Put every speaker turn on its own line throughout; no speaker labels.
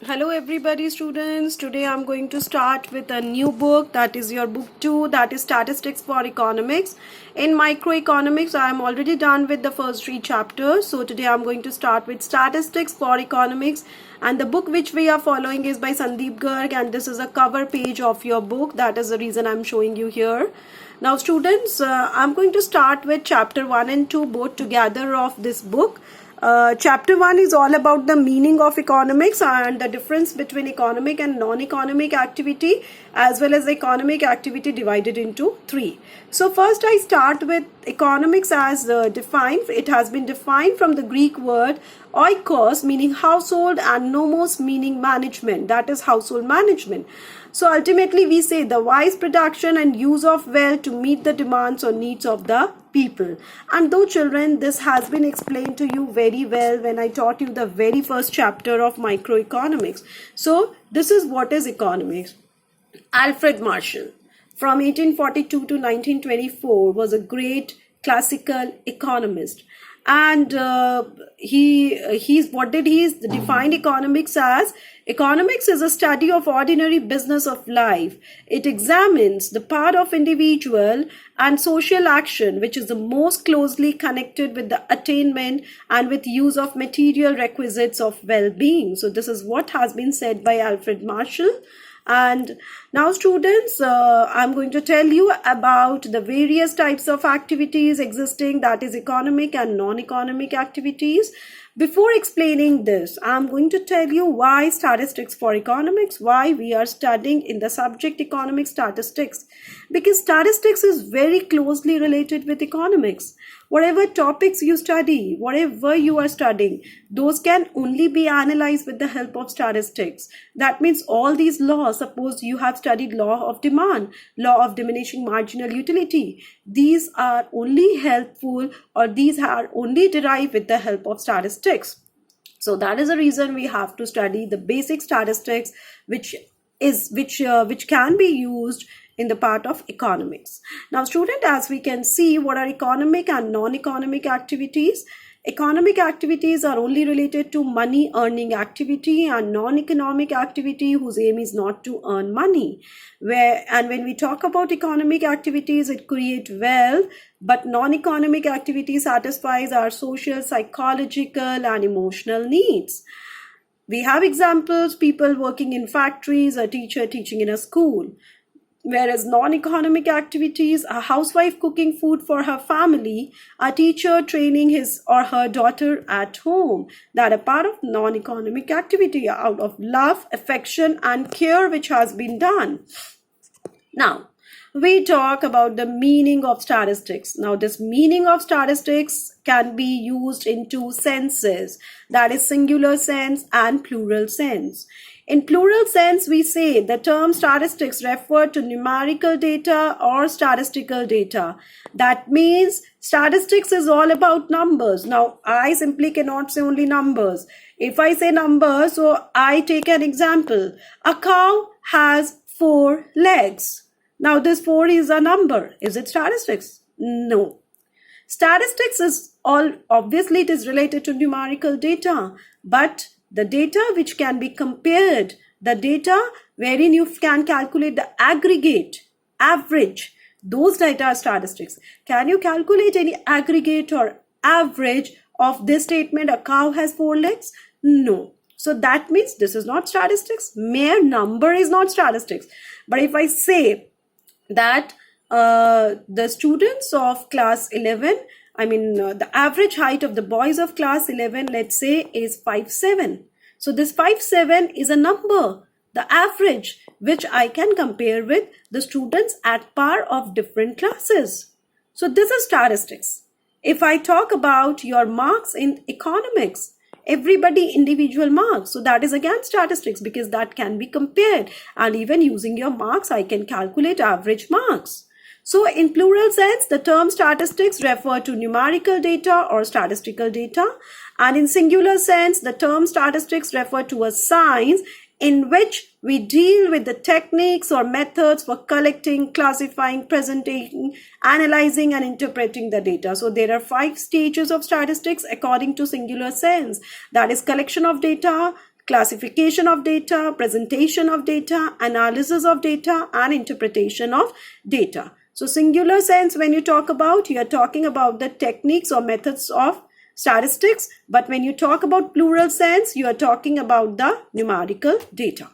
Hello everybody students. Today I'm going to start with a new book, that is your book 2, that is Statistics for Economics. In microeconomics I am already done with the first 3 chapters. So today I'm going to start with Statistics for Economics, and the book which we are following is by Sandeep Garg, and this is a cover page of your book. That is the reason I'm showing you here. Now students, I'm going to start with chapter 1 and 2 both together of this book. Chapter 1 is all about the meaning of economics and the difference between economic and non-economic activity, as well as economic activity divided into 3. So first I start with economics as defined. It has been defined from the Greek word oikos, meaning household, and nomos, meaning management, that is household management. So ultimately we say the wise production and use of wealth to meet the demands or needs of the people. And though children, this has been explained to you very well when I taught you the very first chapter of microeconomics. So this is what is economics. Alfred Marshall from 1842 to 1924 was a great classical economist, and he's defined economics as: economics is a study of ordinary business of life. It examines the part of individual and social action which is the most closely connected with the attainment and with use of material requisites of well-being. So this is what has been said by Alfred Marshall. And now students, I'm going to tell you about the various types of activities existing, that is economic and non-economic activities. Before explaining this, I'm going to tell you why statistics for economics, why we are studying in the subject economic statistics. Because statistics is very closely related with economics. Whatever topics you study, whatever you are studying, those can only be analyzed with the help of statistics. That means all these laws, suppose you have studied law of demand, law of diminishing marginal utility, these are only helpful, or these are only derived with the help of statistics. So that is the reason we have to study the basic statistics, which can be used in the part of economics. Now student, as we can see, what are economic and non-economic activities? Economic activities are only related to money earning activity, and non-economic activity whose aim is not to earn money. When we talk about economic activities, it creates wealth, but non-economic activity satisfies our social, psychological and emotional needs. We have examples: people working in factories, a teacher teaching in a school. Whereas non-economic activities, a housewife cooking food for her family, a teacher training his or her daughter at home, that are part of non-economic activity out of love, affection and care which has been done. Now, we talk about the meaning of statistics. Now, this meaning of statistics can be used in two senses, that is singular sense and plural sense. In plural sense, we say the term statistics refer to numerical data or statistical data. That means statistics is all about numbers. Now, I simply cannot say only numbers. If I say numbers, so I take an example. A cow has 4 legs. Now, this 4 is a number. Is it statistics? No. Statistics is obviously it is related to numerical data, but the data which can be compared, the data wherein you can calculate the aggregate, average, those data are statistics. Can you calculate any aggregate or average of this statement, a cow has 4 legs? No. So that means this is not statistics. Mere number is not statistics. But if I say that the students of class 11, the average height of the boys of class 11, let's say, is 5'7". So this 5'7" is a number, the average, which I can compare with the students at par of different classes. So this is statistics. If I talk about your marks in economics, everybody individual marks. So that is again statistics, because that can be compared. And even using your marks, I can calculate average marks. So in plural sense, the term statistics refer to numerical data or statistical data. And in singular sense, the term statistics refer to a science in which we deal with the techniques or methods for collecting, classifying, presenting, analyzing and interpreting the data. So there are 5 stages of statistics according to singular sense. That is collection of data, classification of data, presentation of data, analysis of data, and interpretation of data. So singular sense, when you talk about, you are talking about the techniques or methods of statistics. But when you talk about plural sense, you are talking about the numerical data.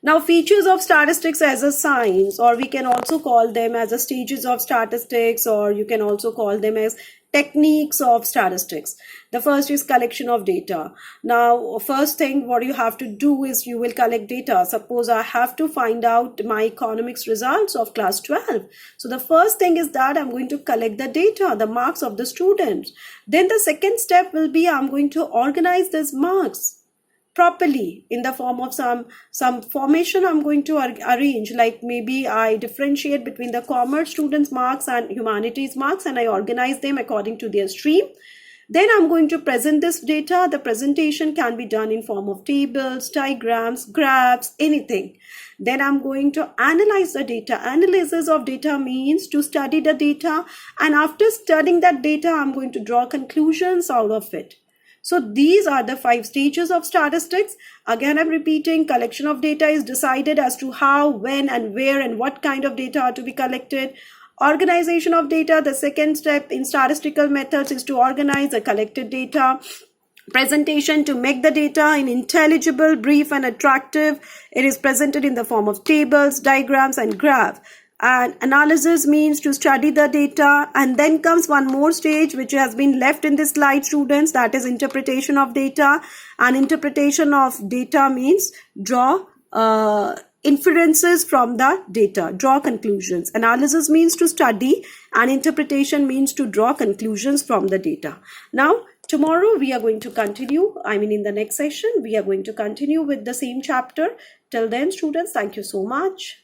Now, features of statistics as a science, or we can also call them as the stages of statistics, or you can also call them as techniques of statistics. The first is collection of data. Now, first thing what you have to do is you will collect data. Suppose I have to find out my economics results of class 12. So the first thing is that I'm going to collect the data, the marks of the students. Then the second step will be I'm going to organize these marks properly in the form of some formation I'm going to arrange, like maybe I differentiate between the commerce students marks and humanities marks, and I organize them according to their stream. Then I'm going to present this data. The presentation can be done in form of tables, diagrams, graphs, anything. Then I'm going to analyze the data. Analysis of data means to study the data, and after studying that data I'm going to draw conclusions out of it. So these are the 5 stages of statistics. Again, I'm repeating, collection of data is decided as to how, when, and where, and what kind of data are to be collected. Organization of data, the second step in statistical methods is to organize the collected data. Presentation, to make the data in intelligible, brief, and attractive. It is presented in the form of tables, diagrams, and graphs. And analysis means to study the data. And then comes one more stage which has been left in this slide, students, that is interpretation of data. And interpretation of data means draw inferences from the data, draw conclusions. Analysis means to study, and interpretation means to draw conclusions from the data. Now, tomorrow we are going to continue, in the next session, we are going to continue with the same chapter. Till then, students, thank you so much.